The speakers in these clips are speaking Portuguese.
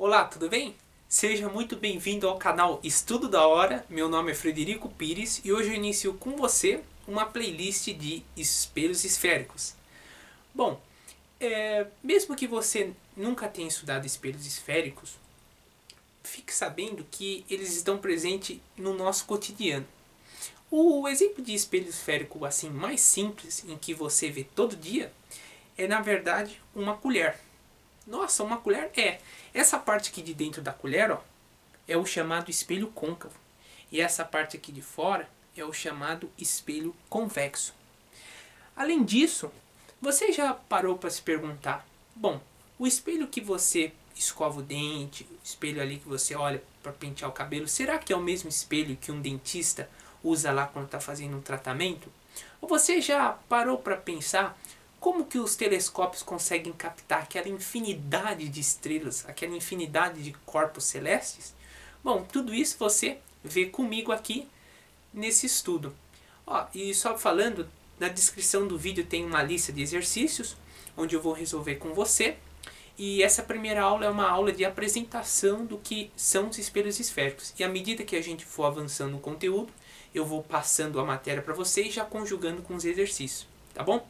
Olá, tudo bem? Seja muito bem-vindo ao canal Estudo da Hora. Meu nome é Frederico Pires e hoje eu inicio com você uma playlist de espelhos esféricos. Bom, mesmo que você nunca tenha estudado espelhos esféricos, fique sabendo que eles estão presentes no nosso cotidiano. O exemplo de espelho esférico assim mais simples, em que você vê todo dia, é na verdade uma colher. Nossa, uma colher? Essa parte aqui de dentro da colher, ó, é o chamado espelho côncavo. E essa parte aqui de fora é o chamado espelho convexo. Além disso, você já parou para se perguntar, bom, o espelho que você escova o dente, o espelho ali que você olha para pentear o cabelo, será que é o mesmo espelho que um dentista usa lá quando está fazendo um tratamento? Ou você já parou para pensar como que os telescópios conseguem captar aquela infinidade de estrelas, aquela infinidade de corpos celestes? Bom, tudo isso você vê comigo aqui nesse estudo. E só falando, na descrição do vídeo tem uma lista de exercícios, onde eu vou resolver com você. E essa primeira aula é uma aula de apresentação do que são os espelhos esféricos. E à medida que a gente for avançando no conteúdo, eu vou passando a matéria para você e já conjugando com os exercícios, tá bom?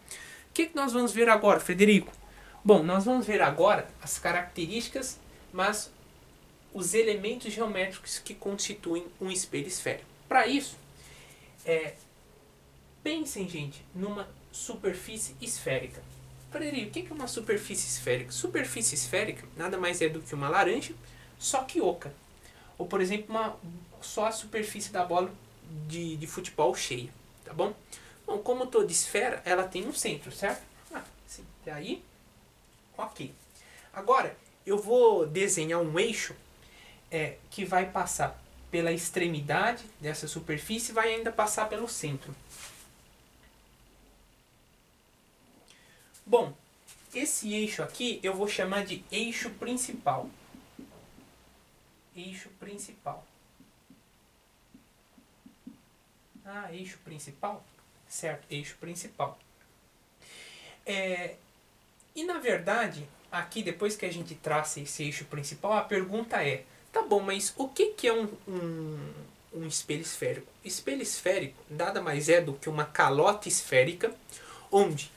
O que nós vamos ver agora, Frederico? Bom, nós vamos ver agora as características, mas os elementos geométricos que constituem um espelho esférico. Para isso, pensem, gente, numa superfície esférica. Frederico, o que é uma superfície esférica? Superfície esférica nada mais é do que uma laranja, só que oca. Ou, por exemplo, só a superfície da bola de futebol cheia, tá bom? Bom, como toda esfera, ela tem um centro, certo? Sim. Daí, ok. Agora, eu vou desenhar um eixo que vai passar pela extremidade dessa superfície e vai ainda passar pelo centro. Bom, esse eixo aqui eu vou chamar de eixo principal. Eixo principal. Eixo principal? Certo, eixo principal. E na verdade, aqui depois que a gente traça esse eixo principal, a pergunta é, tá bom, mas o que é um espelho esférico? Espelho esférico nada mais é do que uma calota esférica, onde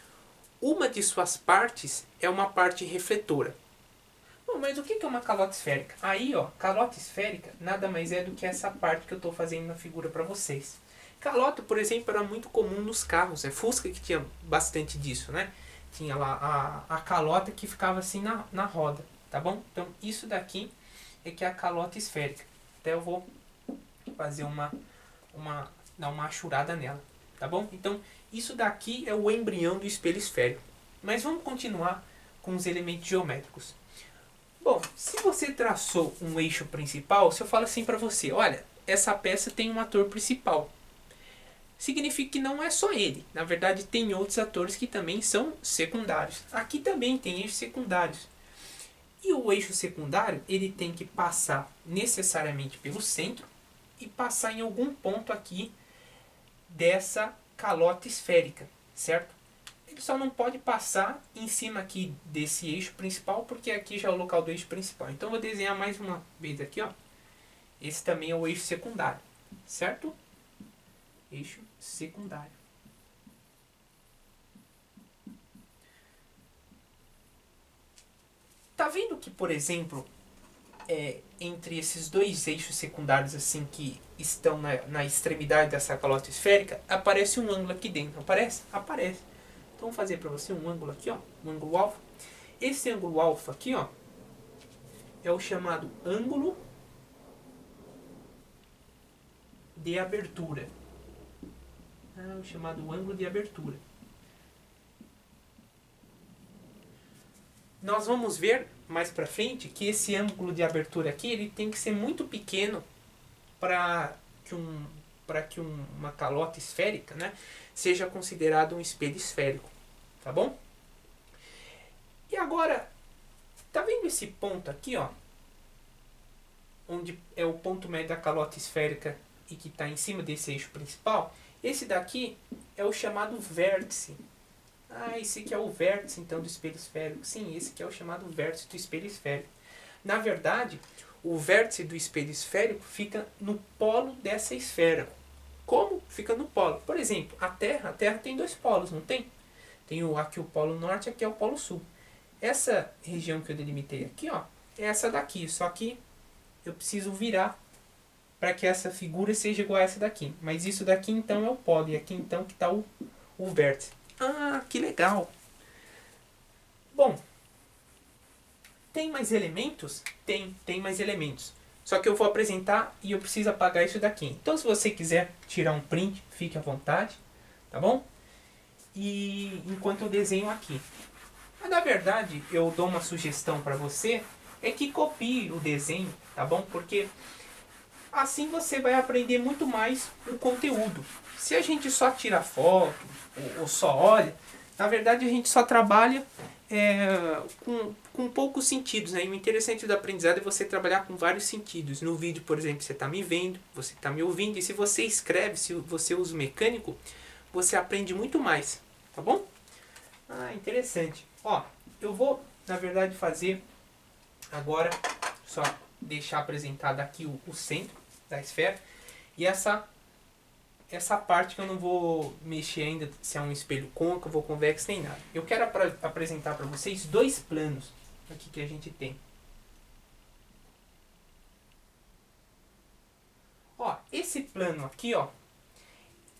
uma de suas partes é uma parte refletora. Bom, mas o que é uma calota esférica? Aí, ó, calota esférica nada mais é do que essa parte que eu estou fazendo na figura para vocês. Calota, por exemplo, era muito comum nos carros. É Fusca que tinha bastante disso, né? Tinha lá a calota que ficava assim na roda, tá bom? Então, isso daqui é que é a calota esférica. Até eu vou fazer dar uma achurada nela, tá bom? Então, isso daqui é o embrião do espelho esférico. Mas vamos continuar com os elementos geométricos. Bom, se você traçou um eixo principal, se eu falo assim para você, olha, essa peça tem um ator principal, significa que não é só ele. Na verdade, tem outros atores que também são secundários. Aqui também tem eixos secundários. E o eixo secundário, ele tem que passar necessariamente pelo centro e passar em algum ponto aqui dessa calota esférica, certo? Ele só não pode passar em cima aqui desse eixo principal, porque aqui já é o local do eixo principal. Então, eu vou desenhar mais uma vez aqui, ó. Esse também é o eixo secundário, certo? Eixo secundário. Tá vendo que, por exemplo, entre esses dois eixos secundários assim que estão na extremidade dessa calota esférica, aparece um ângulo aqui dentro, aparece? Aparece. Então, vou fazer para você um ângulo aqui, ó, um ângulo alfa. Esse ângulo alfa aqui, ó, é o chamado ângulo de abertura. O chamado ângulo de abertura. Nós vamos ver mais para frente que esse ângulo de abertura aqui ele tem que ser muito pequeno para que uma calota esférica, né, seja considerado um espelho esférico, tá bom? E agora, tá vendo esse ponto aqui, ó, onde é o ponto médio da calota esférica e que está em cima desse eixo principal? Esse daqui é o chamado vértice. Esse aqui é o vértice então do espelho esférico. Sim, esse aqui é o chamado vértice do espelho esférico. Na verdade, o vértice do espelho esférico fica no polo dessa esfera. Como? Fica no polo. Por exemplo, a Terra tem dois polos, não tem? Tem aqui o polo norte, aqui é o polo sul. Essa região que eu delimitei aqui, ó, é essa daqui. Só que eu preciso virar para que essa figura seja igual a essa daqui. Mas isso daqui então é o polo. E aqui então que está o vértice. Ah, que legal! Bom, tem mais elementos? Tem mais elementos. Só que eu vou apresentar e eu preciso apagar isso daqui. Então se você quiser tirar um print, fique à vontade, tá bom? E enquanto eu desenho aqui. Mas, na verdade, eu dou uma sugestão para você, é que copie o desenho, tá bom? Porque assim você vai aprender muito mais o conteúdo. Se a gente só tira foto ou só olha, na verdade a gente só trabalha com poucos sentidos, né? E o interessante do aprendizado é você trabalhar com vários sentidos. No vídeo, por exemplo, você está me vendo, você está me ouvindo, e se você escreve, se você usa o mecânico, você aprende muito mais, tá bom? Ah, interessante. Ó, eu vou, na verdade, fazer agora, só deixar apresentado aqui o centro da esfera, e essa parte que eu não vou mexer ainda, se é um espelho côncavo ou convexo, nem nada. Eu quero apresentar para vocês dois planos aqui que a gente tem. Ó, esse plano aqui, ó,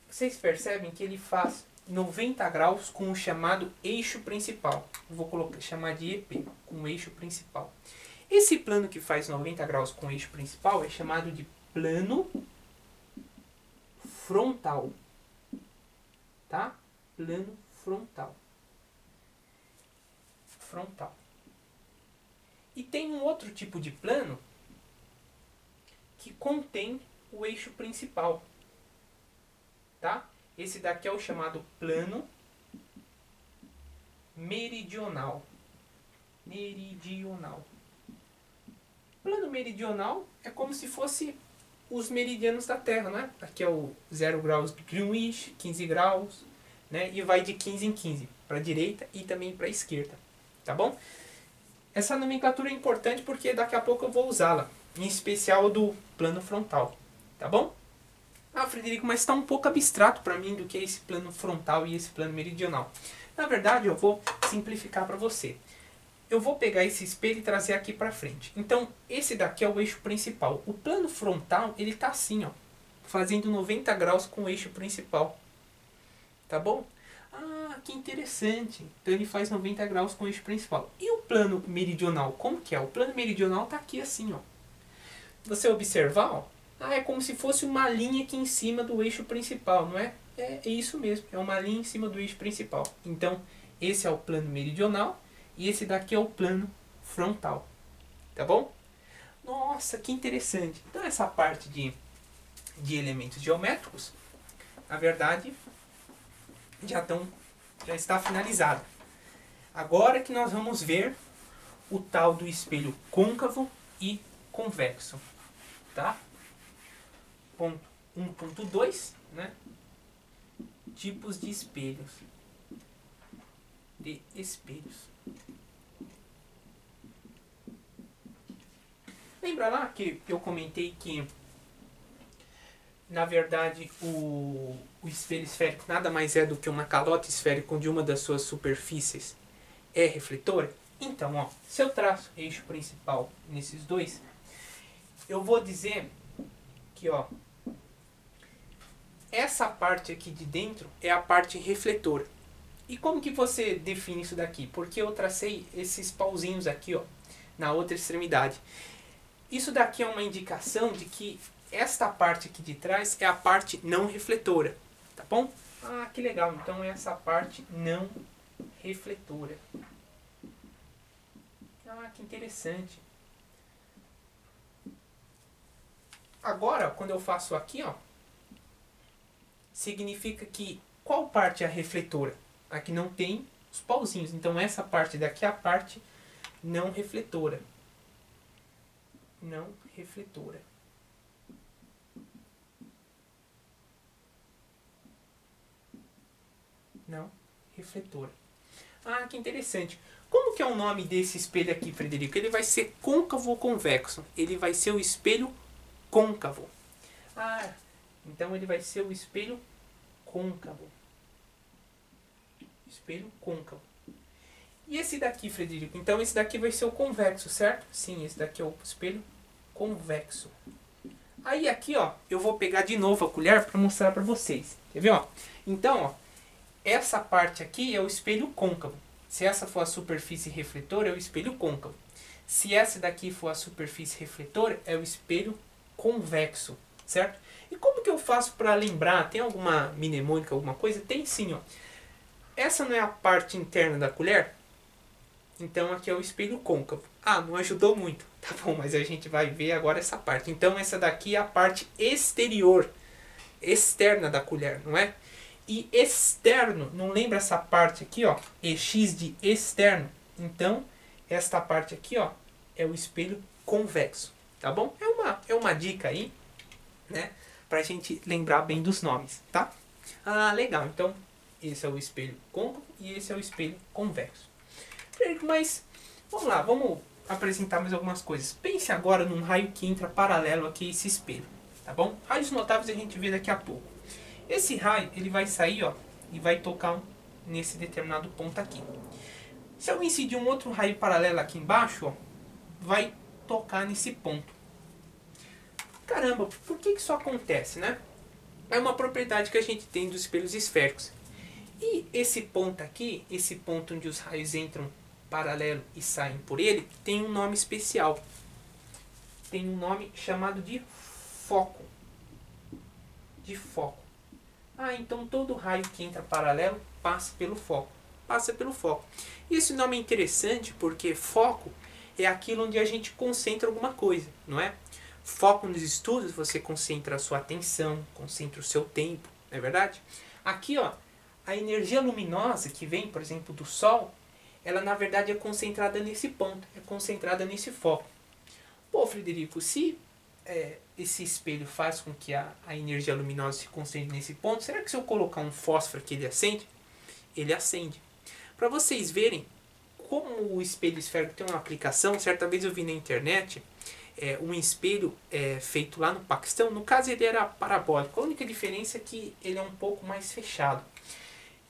vocês percebem que ele faz 90 graus com o chamado eixo principal. Eu vou chamar de EP, com o eixo principal. Esse plano que faz 90 graus com o eixo principal é chamado de plano frontal. Tá? Plano frontal. Frontal. E tem um outro tipo de plano que contém o eixo principal. Tá? Esse daqui é o chamado plano meridional. Meridional. Plano meridional é como se fosse os meridianos da Terra, né? Aqui é o 0 graus de Greenwich, 15 graus, né? E vai de 15 em 15, para a direita e também para a esquerda, tá bom? Essa nomenclatura é importante porque daqui a pouco eu vou usá-la, em especial do plano frontal, tá bom? Ah, Frederico, mas está um pouco abstrato para mim do que é esse plano frontal e esse plano meridional. Na verdade, eu vou simplificar para você. Eu vou pegar esse espelho e trazer aqui para frente. Então, esse daqui é o eixo principal. O plano frontal, ele está assim, ó, fazendo 90 graus com o eixo principal. Tá bom? Ah, que interessante. Então, ele faz 90 graus com o eixo principal. E o plano meridional, como que é? O plano meridional está aqui assim, ó. Você observar, ó, é como se fosse uma linha aqui em cima do eixo principal, não é? É isso mesmo, é uma linha em cima do eixo principal. Então, esse é o plano meridional. E esse daqui é o plano frontal. Tá bom? Nossa, que interessante. Então essa parte de elementos geométricos, na verdade, já está finalizada. Agora que nós vamos ver o tal do espelho côncavo e convexo. Tá? Ponto 1.2, né? Tipos de espelhos. De espelhos. Lembra lá que eu comentei que, na verdade, o espelho esférico nada mais é do que uma calota esférica onde uma das suas superfícies é refletora? Então, ó, se eu traço eixo principal nesses dois, eu vou dizer que, ó, essa parte aqui de dentro é a parte refletora. E como que você define isso daqui? Porque eu tracei esses pauzinhos aqui, ó, na outra extremidade. Isso daqui é uma indicação de que esta parte aqui de trás é a parte não refletora, tá bom? Ah, que legal, então é essa parte não refletora. Ah, que interessante. Agora, quando eu faço aqui, ó, significa que qual parte é a refletora? Aqui não tem os pauzinhos, então essa parte daqui é a parte não refletora. Não refletora. Não refletora. Ah, que interessante. Como que é o nome desse espelho aqui, Frederico? Ele vai ser côncavo ou convexo? Ele vai ser o espelho côncavo. Ah, então ele vai ser o espelho côncavo. Espelho côncavo. E esse daqui, Frederico? Então esse daqui vai ser o convexo, certo? Sim, esse daqui é o espelho convexo. Aí aqui, ó, eu vou pegar de novo a colher para mostrar para vocês. Quer ver, ó? Então, ó, essa parte aqui é o espelho côncavo. Se essa for a superfície refletora, é o espelho côncavo. Se essa daqui for a superfície refletora, é o espelho convexo, certo? E como que eu faço para lembrar? Tem alguma mnemônica, alguma coisa? Tem sim, ó. Essa não é a parte interna da colher? Então aqui é o espelho côncavo. Ah, não ajudou muito. Tá bom, mas a gente vai ver agora essa parte. Então essa daqui é a parte exterior, externa da colher, não é? E externo, não lembra essa parte aqui, ó? EX de externo. Então, esta parte aqui, ó, é o espelho convexo, tá bom? É uma dica aí, né? Pra gente lembrar bem dos nomes, tá? Ah, legal. Então, esse é o espelho côncavo e esse é o espelho convexo. Mas, vamos lá, vamos apresentar mais algumas coisas. Pense agora num raio que entra paralelo aqui a esse espelho, tá bom? Raios notáveis a gente vê daqui a pouco. Esse raio, ele vai sair, ó, e vai tocar nesse determinado ponto aqui. Se eu incidir um outro raio paralelo aqui embaixo, ó, vai tocar nesse ponto. Caramba, por que isso acontece, né? É uma propriedade que a gente tem dos espelhos esféricos. E esse ponto aqui, esse ponto onde os raios entram paralelo e saem por ele, tem um nome especial. Tem um nome chamado de foco. De foco. Ah, então todo raio que entra paralelo passa pelo foco. Passa pelo foco. E esse nome é interessante porque foco é aquilo onde a gente concentra alguma coisa, não é? Foco nos estudos, você concentra a sua atenção, concentra o seu tempo, não é verdade? Aqui, ó, a energia luminosa que vem, por exemplo, do Sol, ela na verdade é concentrada nesse ponto, é concentrada nesse foco. Pô, Frederico, se esse espelho faz com que a energia luminosa se concentre nesse ponto, será que se eu colocar um fósforo aqui ele acende? Ele acende. Para vocês verem como o espelho esférico tem uma aplicação, certa vez eu vi na internet um espelho feito lá no Paquistão. No caso ele era parabólico, a única diferença é que ele é um pouco mais fechado.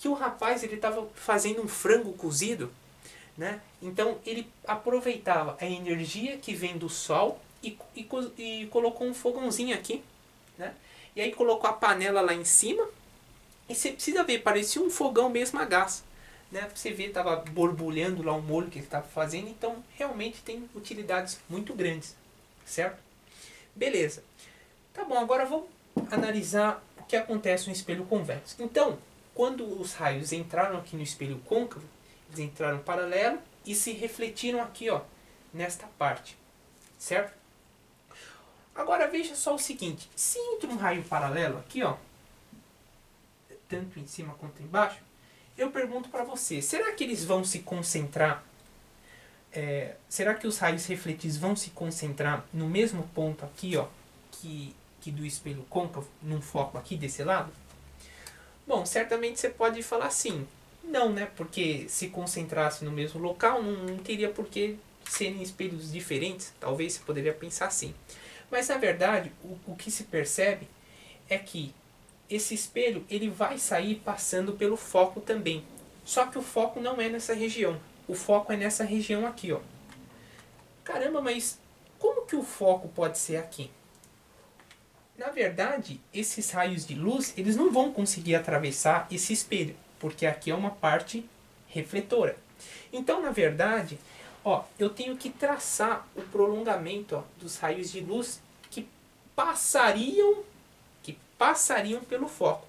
Que o rapaz ele estava fazendo um frango cozido, né? Então ele aproveitava a energia que vem do sol e colocou um fogãozinho aqui, né? E aí colocou a panela lá em cima. E você precisa ver, parecia um fogão mesmo a gás, né? Você vê, estava borbulhando lá o molho que ele estava fazendo. Então realmente tem utilidades muito grandes, certo? Beleza. Tá bom, agora vamos analisar o que acontece no espelho convexo. Então, quando os raios entraram aqui no espelho côncavo, eles entraram paralelo e se refletiram aqui, ó, nesta parte, certo? Agora veja só o seguinte, se entra um raio paralelo aqui, ó, tanto em cima quanto embaixo, eu pergunto para você, será que eles vão se concentrar, será que os raios refletidos vão se concentrar no mesmo ponto aqui, ó, que do espelho côncavo, num foco aqui desse lado? Bom, certamente você pode falar assim, não, né, porque se concentrasse no mesmo local, não teria por que serem espelhos diferentes, talvez você poderia pensar assim. Mas na verdade, o que se percebe é que esse espelho ele vai sair passando pelo foco também. Só que o foco não é nessa região. O foco é nessa região aqui, ó. Caramba, mas como que o foco pode ser aqui? Na verdade, esses raios de luz, eles não vão conseguir atravessar esse espelho, porque aqui é uma parte refletora. Então, na verdade, ó, eu tenho que traçar o prolongamento, ó, dos raios de luz que passariam pelo foco.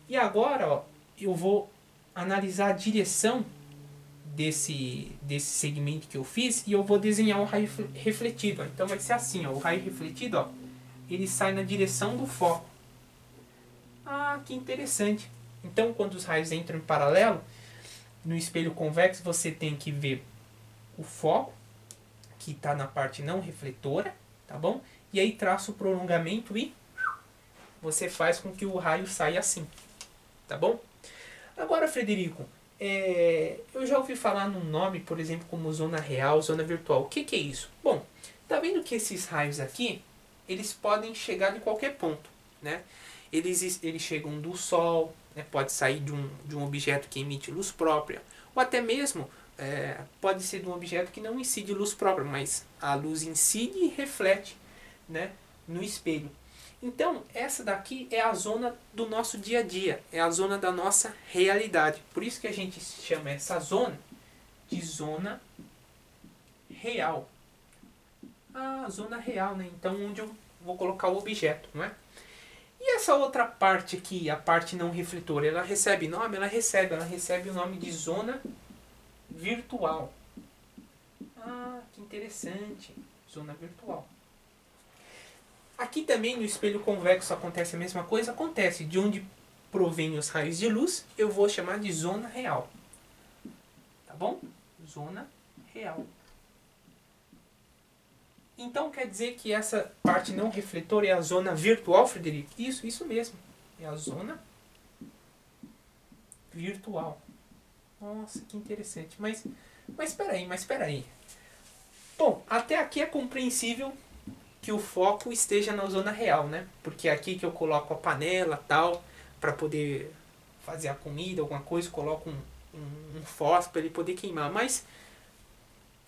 E agora, ó, eu vou analisar a direção desse segmento que eu fiz e eu vou desenhar o raio refletido. Ó. Então vai ser assim, ó, o raio refletido, ó, ele sai na direção do foco. Ah, que interessante. Então, quando os raios entram em paralelo, no espelho convexo você tem que ver o foco, que está na parte não refletora, tá bom? E aí traça o prolongamento e você faz com que o raio saia assim, tá bom? Agora, Frederico, Eu já ouvi falar num nome, por exemplo, como zona real, zona virtual. O que, que é isso? Bom, tá vendo que esses raios aqui, eles podem chegar de qualquer ponto, né? Eles chegam do Sol, né? Pode sair de um objeto que emite luz própria, ou até mesmo pode ser de um objeto que não incide luz própria, mas a luz incide e reflete, né, no espelho. Então, essa daqui é a zona do nosso dia a dia, é a zona da nossa realidade. Por isso que a gente chama essa zona de zona real. A zona real, né? Então, onde eu vou colocar o objeto, não é? E essa outra parte aqui, a parte não refletora, ela recebe nome? Ela recebe o nome de zona virtual. Ah, que interessante. Zona virtual. Aqui também no espelho convexo acontece a mesma coisa. Acontece de onde provém os raios de luz, eu vou chamar de zona real. Tá bom? Zona real. Então quer dizer que essa parte não refletora é a zona virtual, Frederico? Isso mesmo. É a zona virtual. Nossa, que interessante. Mas espera aí. Bom, até aqui é compreensível que o foco esteja na zona real, né? Porque é aqui que eu coloco a panela, tal, para poder fazer a comida, alguma coisa, coloco um fósforo para ele poder queimar. Mas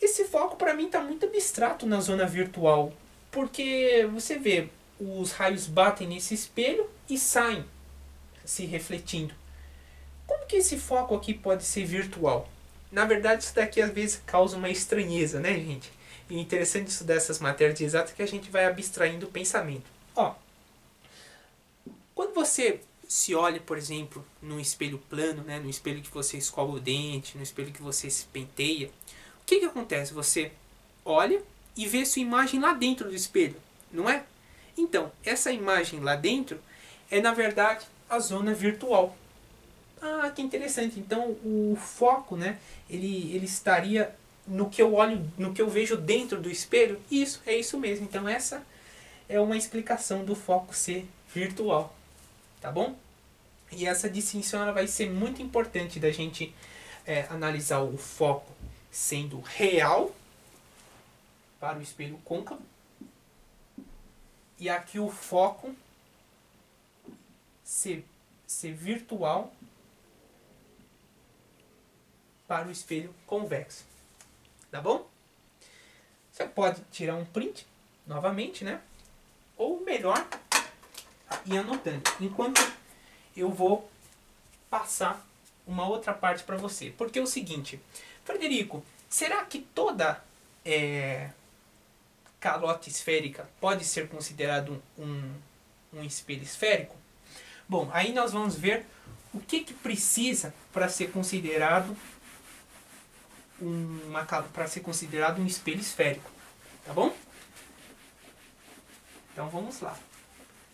esse foco para mim está muito abstrato na zona virtual, porque você vê, os raios batem nesse espelho e saem se refletindo. Como que esse foco aqui pode ser virtual? Na verdade, isso daqui às vezes causa uma estranheza, né, gente? E o interessante estudar essas matérias de exatas é que a gente vai abstraindo o pensamento. Ó, quando você se olha, por exemplo, num espelho plano, né, no espelho que você escova o dente, no espelho que você se penteia, o que acontece? Você olha e vê sua imagem lá dentro do espelho, não é? Então, essa imagem lá dentro é, na verdade, a zona virtual. Ah, que interessante. Então, o foco, né, ele estaria no que eu olho, no que eu vejo dentro do espelho. Isso, é isso mesmo. Então, essa é uma explicação do foco ser virtual. Tá bom? E essa distinção ela vai ser muito importante da gente analisar o foco sendo real para o espelho côncavo e aqui o foco ser virtual para o espelho convexo. Tá bom? Você pode tirar um print novamente, né? Ou melhor, ir anotando. Enquanto eu vou passar uma outra parte para você. Porque é o seguinte, Frederico, será que toda calota esférica pode ser considerado um espelho esférico? Bom, aí nós vamos ver o que precisa para ser considerado um espelho esférico, tá bom? Então vamos lá.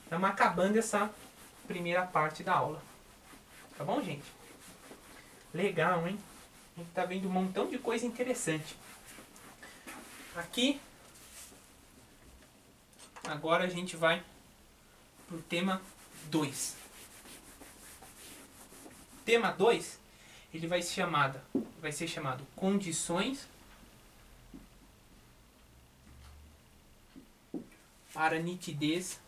Estamos acabando essa primeira parte da aula, tá bom, gente? Legal, hein? A gente tá vendo um montão de coisa interessante. Aqui, agora a gente vai pro tema 2. Tema 2, ele vai ser chamado Condições para nitidez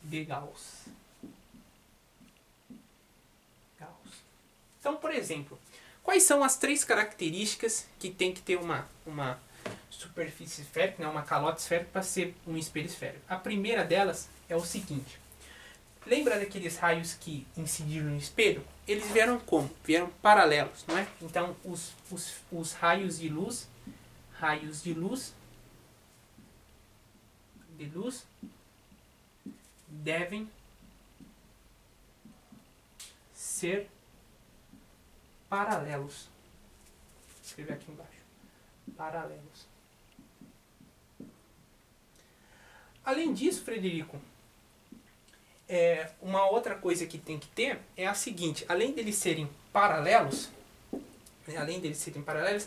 de Gauss. Então, por exemplo, quais são as 3 características que tem que ter uma superfície esférica, né, uma calota esférica para ser um espelho esférico? A primeira delas é o seguinte. Lembra daqueles raios que incidiram no espelho? Eles vieram como? Vieram paralelos, não é? Então, os raios de luz devem ser paralelos. Vou escrever aqui embaixo. Paralelos. Além disso, Frederico, uma outra coisa que tem que ter é a seguinte: além deles serem paralelos,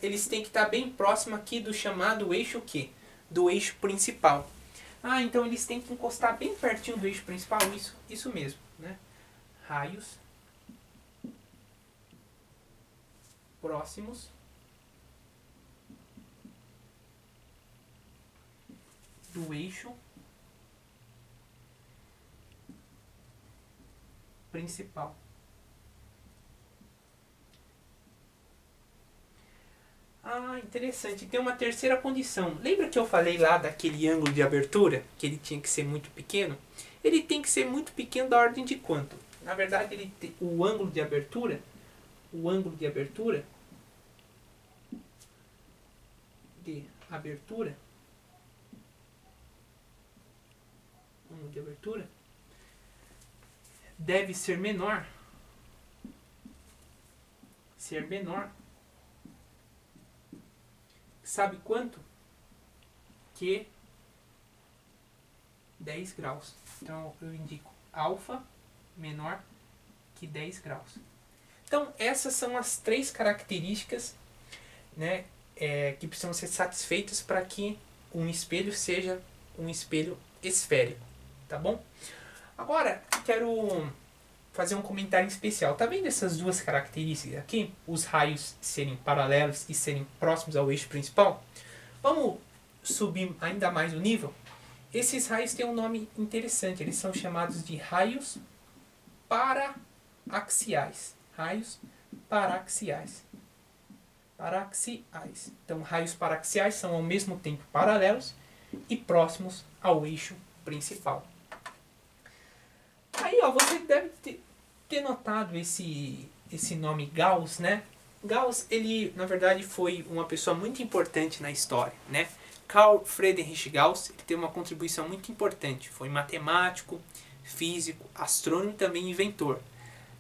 eles têm que estar bem próximo aqui do chamado eixo Q, do eixo principal. Ah, então eles têm que encostar bem pertinho do eixo principal, isso mesmo, né? Raios próximos do eixo principal. Ah, interessante. Tem uma terceira condição. Lembra que eu falei lá daquele ângulo de abertura? Que ele tinha que ser muito pequeno? Ele tem que ser muito pequeno da ordem de quanto? Na verdade, o ângulo de abertura, ângulo de abertura deve ser menor, sabe quanto? Que 10 graus. Então eu indico alfa menor que 10 graus. Então essas são as três características, né, que precisam ser satisfeitas para que um espelho seja um espelho esférico, tá bom? Agora quero fazer um comentário especial. Tá vendo essas duas características aqui? Os raios serem paralelos e serem próximos ao eixo principal? Vamos subir ainda mais o nível? Esses raios têm um nome interessante. Eles são chamados de raios paraxiais. Raios paraxiais. Então, raios paraxiais são ao mesmo tempo paralelos e próximos ao eixo principal. Aí, ó, você deve ter notado esse nome Gauss, né? Gauss, ele, na verdade, foi uma pessoa muito importante na história, né? Carl Friedrich Gauss, ele tem uma contribuição muito importante. Foi matemático, físico, astrônomo e também inventor.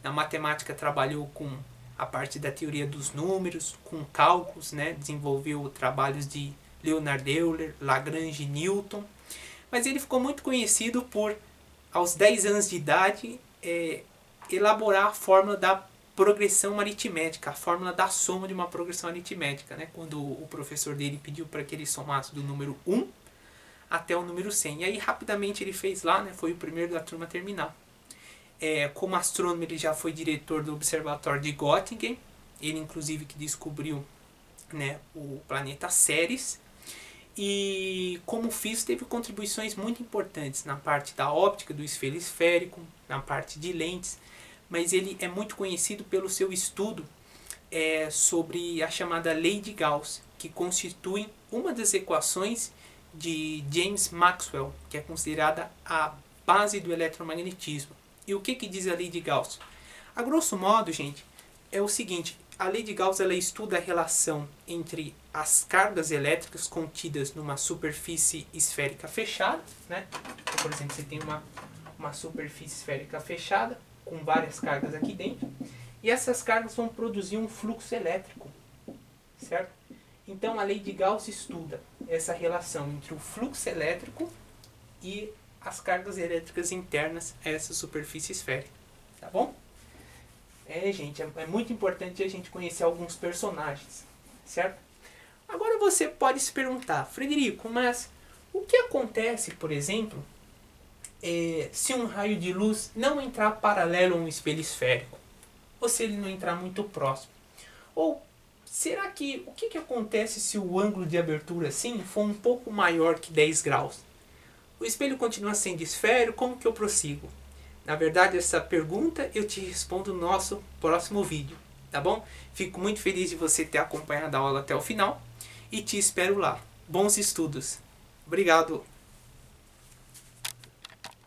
Na matemática trabalhou com a parte da teoria dos números, com cálculos, né? Desenvolveu trabalhos de Leonhard Euler, Lagrange, Newton. Mas ele ficou muito conhecido por, aos 10 anos de idade, elaborar a fórmula da progressão aritmética, a fórmula da soma de uma progressão aritmética, né? Quando o professor dele pediu para que ele somasse do número 1 até o número 100. E aí rapidamente ele fez lá, né? Foi o primeiro da turma a terminar. Como astrônomo ele já foi diretor do Observatório de Göttingen, ele inclusive que descobriu, né, o planeta Ceres. E como físico teve contribuições muito importantes na parte da óptica, do espelho esférico, na parte de lentes, mas ele é muito conhecido pelo seu estudo sobre a chamada Lei de Gauss, que constitui uma das equações de James Maxwell, que é considerada a base do eletromagnetismo. E o que diz a Lei de Gauss? A grosso modo, gente, é o seguinte: a Lei de Gauss ela estuda a relação entre as cargas elétricas contidas numa superfície esférica fechada, né? Então, por exemplo, você tem uma superfície esférica fechada com várias cargas aqui dentro, e essas cargas vão produzir um fluxo elétrico, certo? Então a Lei de Gauss estuda essa relação entre o fluxo elétrico e as cargas elétricas internas a essa superfície esférica, tá bom? Gente, é muito importante a gente conhecer alguns personagens, certo? Agora você pode se perguntar, Frederico, mas o que acontece, por exemplo, se um raio de luz não entrar paralelo a um espelho esférico? Ou se ele não entrar muito próximo? Ou será que, o que acontece se o ângulo de abertura assim for um pouco maior que 10 graus? O espelho continua sendo esférico, como que eu prossigo? Na verdade, essa pergunta eu te respondo no nosso próximo vídeo, tá bom? Fico muito feliz de você ter acompanhado a aula até o final e te espero lá. Bons estudos! Obrigado!